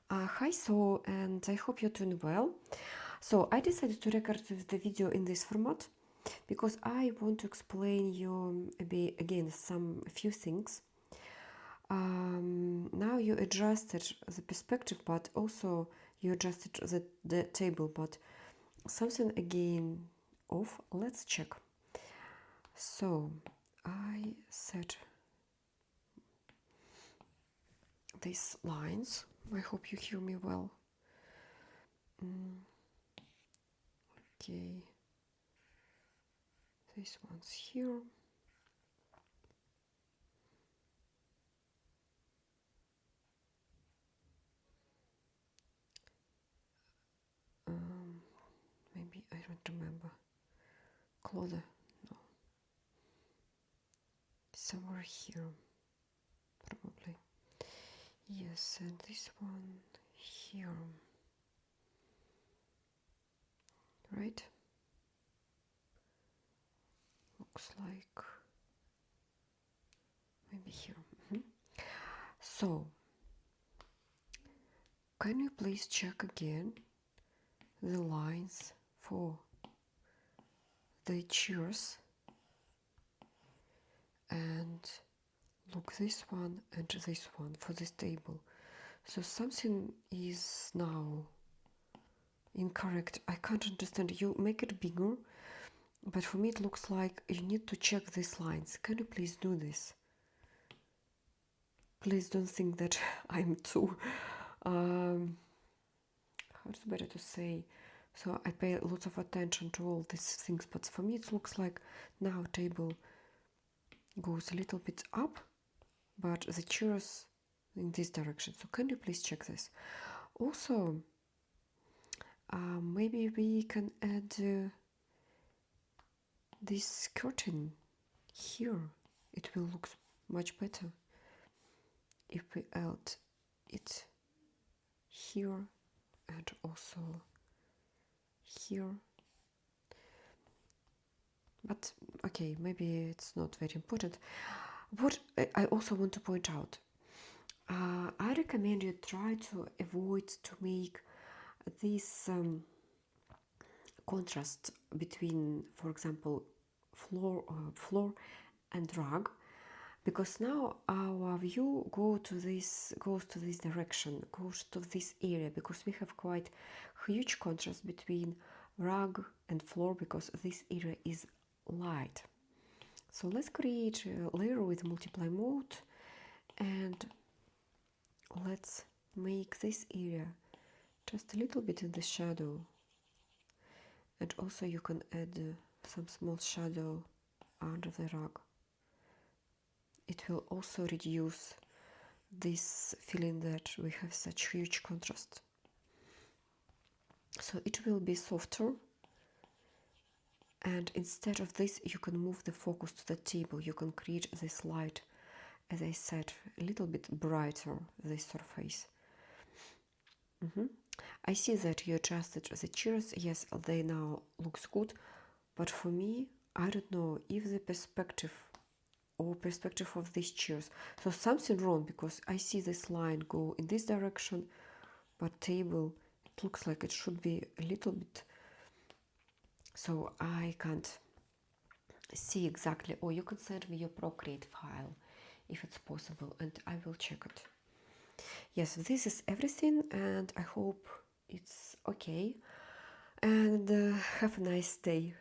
Hi, and I hope you're doing well. So I decided to record the video in this format because I want to explain you again a few things. Now you adjusted the perspective, but also you adjusted the table, but something again off. Let's check. So I set these lines. I hope you hear me well. Okay, this one's here. Maybe I don't remember. Clothes, no. Somewhere here, probably. Yes, and this one here. Right? Looks like maybe here. So, can you please check again the lines for the chairs and look this one and this one for this table. So something is now incorrect. I can't understand. You make it bigger, but for me it looks like you need to check these lines. Can you please do this? Please don't think that I'm too how is better to say. So I pay lots of attention to all these things, but for me it looks like now table goes a little bit up, but the chairs in this direction. So can you please check this? Also, maybe we can add this curtain here. It will look much better if we add it here and also here. But okay, maybe it's not very important. What I also want to point out, I recommend you try to avoid to make this contrast between, for example, floor and rug, because now our view goes to this direction, goes to this area, because we have quite huge contrast between rug and floor, because this area is light. So let's create a layer with multiply mode and let's make this area just a little bit in the shadow, and also you can add some small shadow under the rug. It will also reduce this feeling that we have such huge contrast. So it will be softer, and instead of this you can move the focus to the table. You can create this light, as I said, a little bit brighter, this surface. I see that you adjusted the chairs. Yes, they now looks good, but for me, I don't know if the perspective of these chairs, so something wrong, because I see this line go in this direction, but table, it looks like it should be a little bit, so I can't see exactly. Or you can send me your Procreate file if it's possible, and I will check it. Yes, this is everything, and I hope it's okay, and have a nice day.